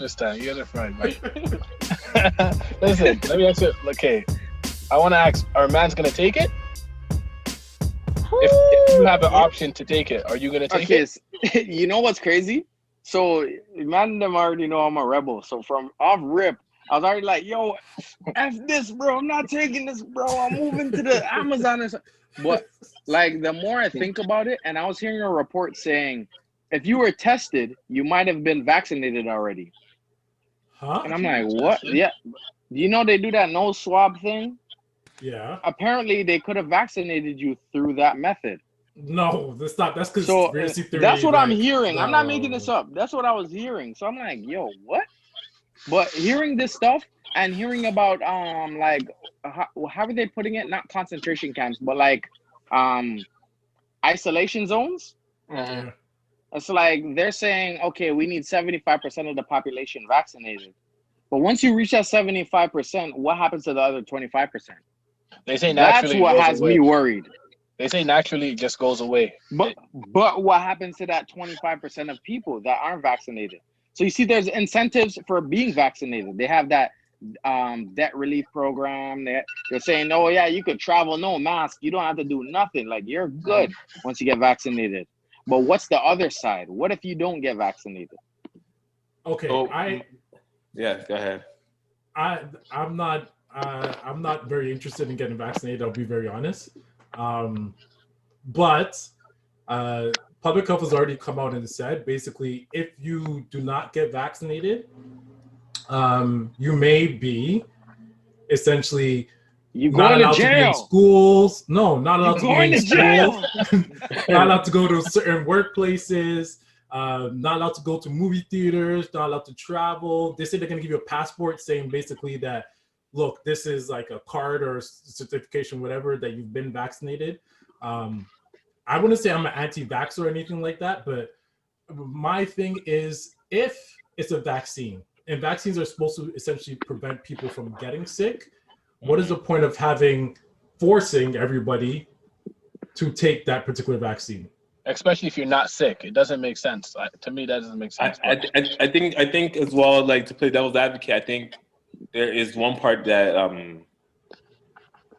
Christmas time. You guys are fried, mate. Listen, let me ask you. Okay, I want to ask: are mans gonna take it? If you have an option to take it, are you gonna take it? You know what's crazy? So man, them already know I'm a rebel. So from off rip, I was already like, "Yo, f this, bro. I'm not taking this, bro. I'm moving to the Amazon." Or something. But like, the more I think about it, and I was hearing a report saying, if you were tested, you might have been vaccinated already. Huh? And I'm like, what? Yeah. You know they do that nose swab thing? Yeah. Apparently, they could have vaccinated you through that method. No, that's not. That's So conspiracy theory. that's what I'm like, hearing. I'm not making no. this up. That's what I was hearing. So I'm like, yo, what? But hearing this stuff and hearing about like how are they putting it? Not concentration camps, but like isolation zones. Yeah. It's like they're saying, okay, we need 75% of the population vaccinated. But once you reach that 75%, what happens to the other 25%? They say That's naturally it what goes has away. me worried. They say naturally it just goes away. But what happens to that 25% of people that aren't vaccinated? So you see, there's incentives for being vaccinated. They have that debt relief program. They're saying, oh yeah, you could travel, no mask. You don't have to do nothing. Like, you're good once you get vaccinated. But what's the other side? What if you don't get vaccinated? Okay, So, yeah, go ahead. I'm not very interested in getting vaccinated. I'll be very honest. But public health has already come out and said, basically, if you do not get vaccinated, you may be essentially not allowed to be in schools. No, not allowed to be in schools. Not allowed to go to certain workplaces. Not allowed to go to movie theaters. Not allowed to travel. They say they're going to give you a passport saying basically that, look, this is like a card or certification, whatever, that you've been vaccinated. I wouldn't say I'm an anti-vax or anything like that, but my thing is, if it's a vaccine, and vaccines are supposed to essentially prevent people from getting sick, what is the point of forcing everybody to take that particular vaccine? Especially if you're not sick, it doesn't make sense. To me, that doesn't make sense. I think as well, like, to play devil's advocate, I think there is one part that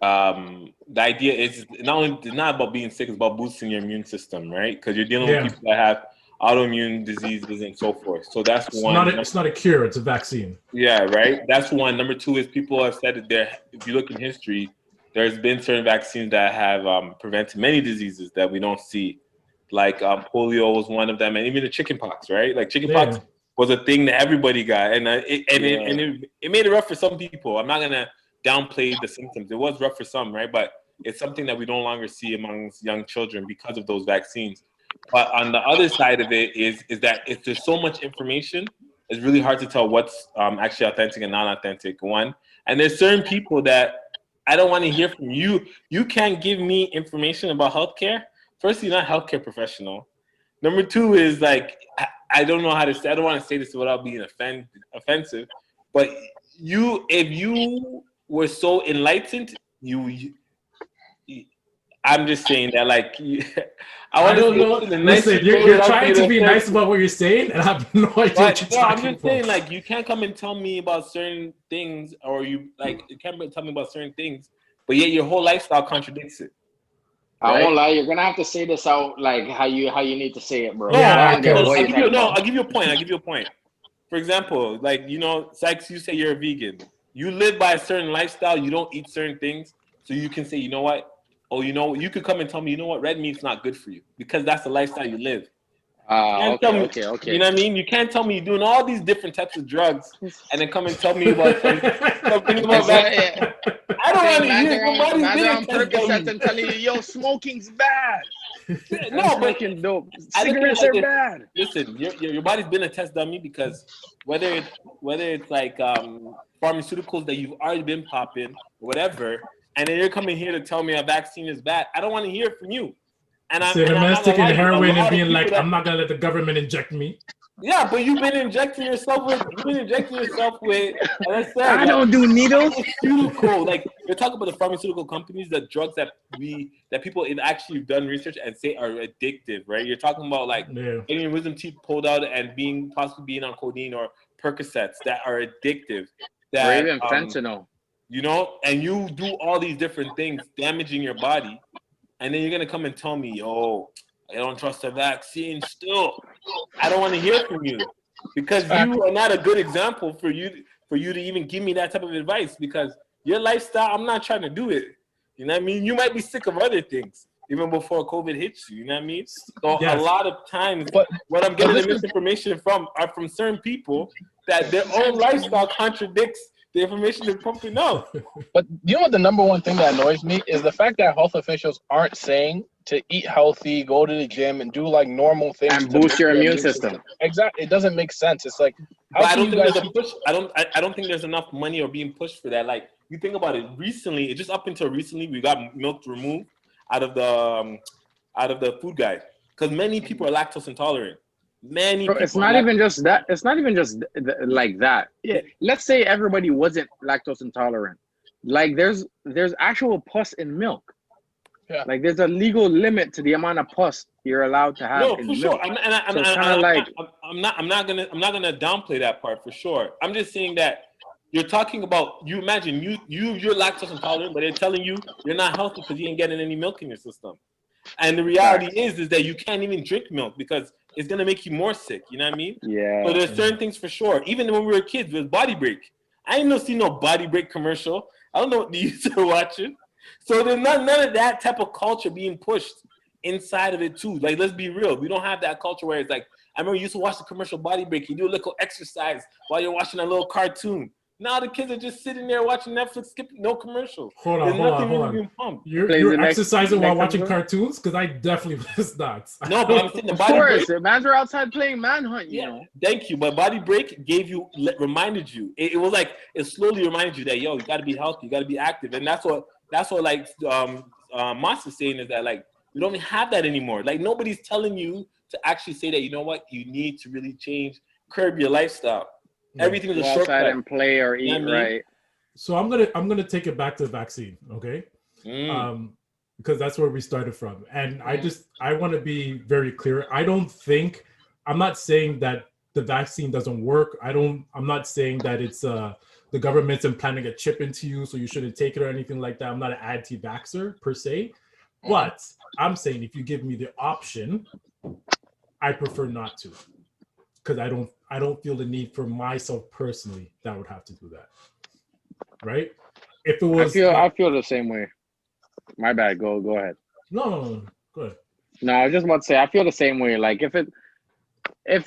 the idea is not about being sick, it's about boosting your immune system, right? Because you're dealing with people that have autoimmune diseases and so forth. So that's one. It's not a cure, it's a vaccine. Yeah, right. That's one. Number two is people have said that if you look in history, there's been certain vaccines that have prevented many diseases that we don't see. Like polio was one of them, and even the chickenpox, right? Like chickenpox was a thing that everybody got, and it made it rough for some people. I'm not gonna downplay the symptoms. It was rough for some, right? But it's something that we no longer see amongst young children because of those vaccines. But on the other side of it is that if there's so much information, it's really hard to tell what's actually authentic and non-authentic. One, and there's certain people that I don't want to hear from you. You can't give me information about healthcare. First, you're not a healthcare professional. Number two is, like, I don't know how to say. I don't want to say this without being offensive, but if you were so enlightened, I'm just saying that, like, I don't know. Listen, you're trying to be nice about what you're saying, and I have no idea what you're talking about. I'm just saying, like, you can't come and tell me about certain things, or you can't tell me about certain things, but yet your whole lifestyle contradicts it. Right? I won't lie. You're gonna have to say this out, like how you need to say it, bro. Yeah, I'll give you a point. For example, like, Sikes, you say you're a vegan. You live by a certain lifestyle. You don't eat certain things, so you can say, you know what? Oh, you could come and tell me, you know what, red meat's not good for you, because that's the lifestyle you live. Okay. You know what I mean? You can't tell me you're doing all these different types of drugs and then come and tell me about something about that. I don't want to hear nobody's on Percocet and telling you, yo, smoking's bad. No, but dope. Cigarettes are bad. Listen, your body's been a test dummy, because whether it's like pharmaceuticals that you've already been popping or whatever, and then you're coming here to tell me a vaccine is bad. I don't want to hear it from you. And I'm sticking heroin and being like, I'm not gonna let the government inject me. Yeah, but you've been injecting yourself with. As I don't do needles. Pharmaceutical, like, you're talking about the pharmaceutical companies, the drugs that people have actually done research and say are addictive, right? You're talking about, like, getting your wisdom teeth pulled out and possibly being on codeine, or Percocets that are addictive, Or that even fentanyl. you know, and you do all these different things damaging your body, and then you're gonna come and tell me, "Oh, I don't trust the vaccine." Still, I don't want to hear from you because you are not a good example for you to even give me that type of advice, because your lifestyle, I'm not trying to do it. You know what I mean? You might be sick of other things even before COVID hits you. You know what I mean? So a lot of times, what I'm getting the misinformation from are from certain people that their own lifestyle contradicts the information they're pumping out. But you know what the number one thing that annoys me is the fact that health officials aren't saying to eat healthy, go to the gym, and do like normal things and boost your immune system. Exactly, it doesn't make sense. It's like, but I don't think there's a push. I don't think there's enough money or being pushed for that. Like, you think about it. Recently, just up until recently, we got milk removed out of the food guide because many people are lactose intolerant. It's not even just that. It's not even just like that. Let's say everybody wasn't lactose intolerant. Like there's actual pus in milk. Yeah. Like there's a legal limit to the amount of pus you're allowed to have in milk. Sure. I'm not gonna downplay that part for sure. I'm just saying that you're talking about, you imagine you're lactose intolerant, but they're telling you you're not healthy because you ain't getting any milk in your system. And the reality is that you can't even drink milk because it's gonna make you more sick. You know what I mean? Yeah. So there's certain things for sure. Even when we were kids, with Body Break, I ain't see no Body Break commercial. I don't know what these are watching. So there's none of that type of culture being pushed inside of it too. Like, let's be real. We don't have that culture where it's like, I remember you used to watch the commercial Body Break. You do a little exercise while you're watching a little cartoon. Now the kids are just sitting there watching Netflix, skipping no commercials. Hold on. You're exercising while watching cartoons? Because I definitely was not. No, but I'm saying the Body Break. Of course, man, are outside playing Manhunt. You know. Thank you. But Body Break reminded you. It was like, it slowly reminded you that, yo, you got to be healthy, you got to be active, and that's what like Moss is saying, is that like we don't have that anymore. Like, nobody's telling you to actually say that, you know what, you need to really curb your lifestyle. Everything is a shortcut. And play or eat, right? So I'm gonna take it back to the vaccine, okay? Because that's where we started from, and I want to be very clear. I'm not saying that the vaccine doesn't work. I'm not saying that it's the government's implanting a chip into you, so you shouldn't take it or anything like that. I'm not an anti-vaxxer per se, but I'm saying if you give me the option, I prefer not to, because I don't feel the need for myself personally that I would have to do that, right? If it was, I feel the same way. My bad. Go ahead. No, go ahead. No, I was just about to say I feel the same way. Like if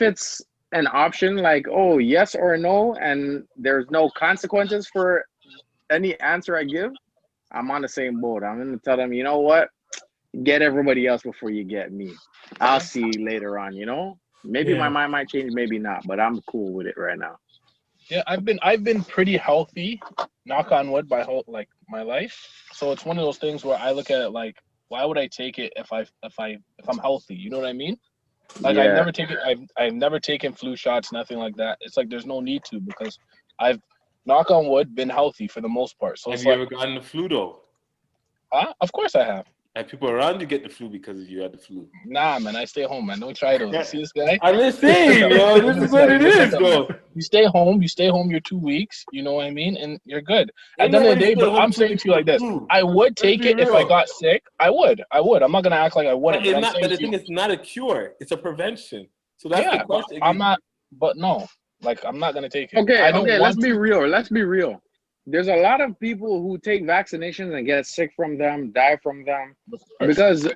it's an option, like, oh, yes or no, and there's no consequences for any answer I give, I'm on the same boat. I'm gonna tell them, you know what, get everybody else before you get me. I'll see you later on. You know, maybe my mind might change, maybe not, but I'm cool with it right now. Yeah, I've been pretty healthy, knock on wood, my life. So it's one of those things where I look at it like, why would I take it if I'm healthy? You know what I mean? Like, I've never taken flu shots, nothing like that. It's like there's no need to, because I've, knock on wood, been healthy for the most part. So have you ever gotten the flu though? Of course I have. And people around you get the flu because you had the flu. Nah, man, I stay home, man. Don't try those. You see this guy? I'm just saying, yo, this is what it is, bro. You stay home your 2 weeks, you know what I mean? And you're good. At the end of the day, but I'm saying to you like this, I would take it if I got sick. I would. I'm not going to act like I wouldn't. But the thing is not a cure. It's a prevention. So that's the question. I'm not going to take it. Okay, let's be real. There's a lot of people who take vaccinations and get sick from them, die from them, because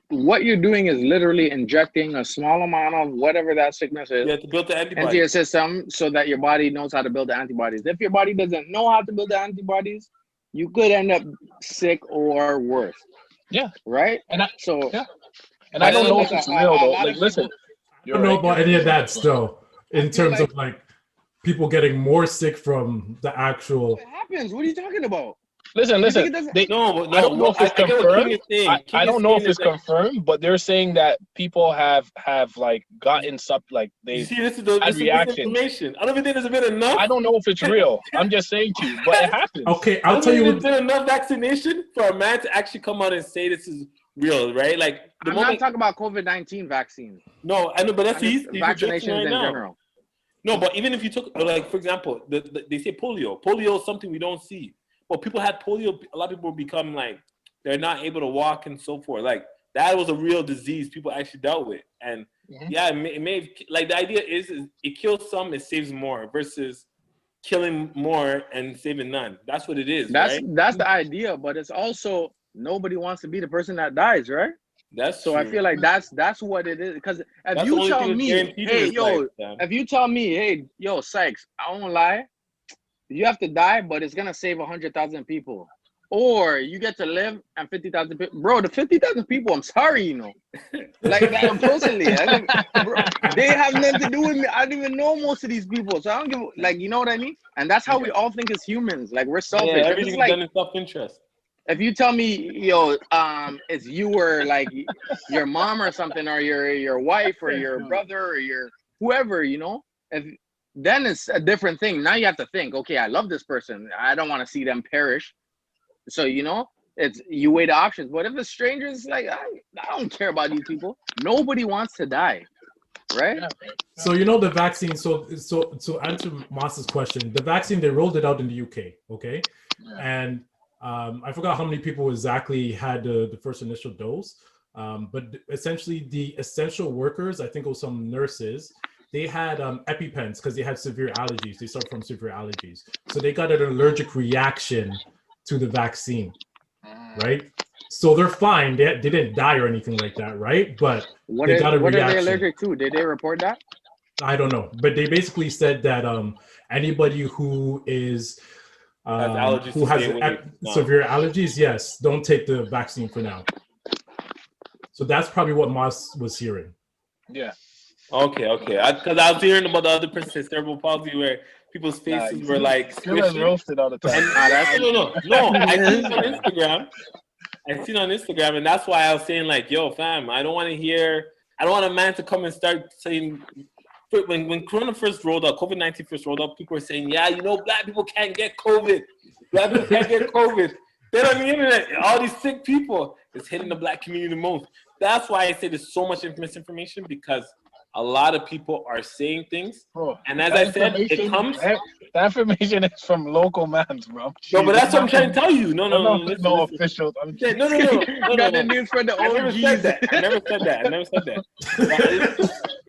what you're doing is literally injecting a small amount of whatever that sickness is to build the antibodies into your system so that your body knows how to build the antibodies. If your body doesn't know how to build the antibodies, you could end up sick or worse. Yeah. Right? And I I don't know if it's real, though. Like, listen. I don't know about any of that still, in terms of like people getting more sick from the actual. What happens? What are you talking about? Listen. I don't know if it's confirmed. I don't know if it's confirmed, but they're saying that people have like gotten like they had reactions. Information. I don't even think there's been enough. I don't know if it's real. I'm just saying to you, but it happens. Okay, I'll tell you. There's been enough vaccination for a man to actually come out and say this is real, right? Like I'm not talking about COVID-19 vaccine. No, I know, but that's vaccinations in general. No, but even if you took, like, for example, they say polio. Polio is something we don't see. But people had polio. A lot of people become like, they're not able to walk and so forth. Like, that was a real disease people actually dealt with. And yeah, it may like, the idea is it kills some, it saves more versus killing more and saving none. That's what it is, right? That's the idea, but it's also nobody wants to be the person that dies, right? That's so true. I feel like that's what it is. Because if That's you tell me, hey, yo, if you tell me, hey, yo, Sikes, I won't lie, you have to die, but it's gonna save 100,000 people. Or you get to live and 50,000 people. Bro, the 50,000 people, I'm sorry, you know. Like that personally. Bro, they have nothing to do with me. I don't even know most of these people. So I don't give, like, you know what I mean? And that's how we all think as humans. Like, we're selfish. Yeah, everything's done in self-interest. If you tell me, yo, it's you or like your mom or something, or your wife or your brother or your whoever, you know, then it's a different thing. Now you have to think, okay, I love this person. I don't want to see them perish. So, you know, you weigh the options. But if it's strangers, like, I don't care about these people. Nobody wants to die, right? So, you know, the vaccine, so to answer Moss's question, the vaccine, they rolled it out in the UK, okay? And I forgot how many people exactly had the first initial dose, but essentially the essential workers, I think it was some nurses, they had EpiPens because they had severe allergies. They suffered from severe allergies. So they got an allergic reaction to the vaccine, right? So they're fine. They didn't die or anything like that, right? But they got a reaction. What are they allergic to? Did they report that? I don't know. But they basically said that anybody who is who has severe allergies, yes, don't take the vaccine for now. So that's probably what Moss was hearing. Yeah. Okay. Because I was hearing about the other person, cerebral palsy, where people's faces were like squishy. Roasted all the time. No. I seen it on Instagram. And that's why I was saying, like, yo, fam, I don't want a man to come and start saying, when Corona first rolled up, COVID-19 first rolled up, people were saying, yeah, you know, black people can't get COVID. Black people can't get COVID. Then on the internet, all these sick people, it's hitting the black community the most. That's why I say there's so much misinformation, because a lot of people are saying things. Bro, and as I said, it comes... That information is from local mans, bro. No, but that's what I'm trying to tell you. No, no officials. No. Got the news from the OGs. I never said that.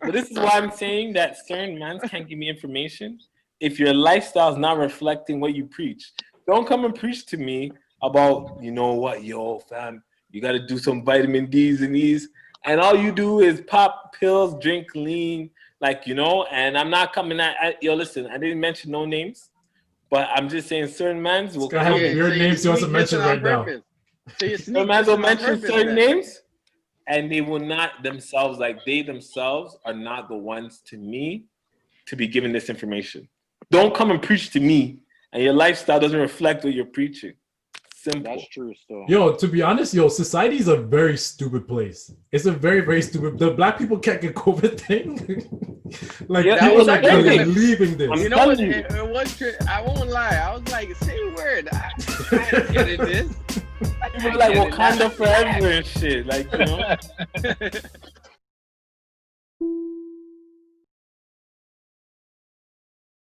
But this is why I'm saying that certain mans can't give me information if your lifestyle is not reflecting what you preach. Don't come and preach to me about, you know what, yo, fam, you got to do some vitamin D's and E's. And all you do is pop pills, drink lean, like, you know, and I'm not coming yo, listen, I didn't mention no names, but I'm just saying certain mans will come. Weird names you want to mention right now. Certain mans will mention certain names, and they will not themselves, like, they themselves are not the ones to me to be given this information. Don't come and preach to me, and your lifestyle doesn't reflect what you're preaching. Simple. That's true still. Yo, to be honest, society is a very stupid place. It's a very, very stupid. The black people can't get COVID thing. Like, people are believing this. You know what? It was true. I won't lie. I was like, say a word. I ain't getting this. People like Wakanda forever and shit. Like, you know.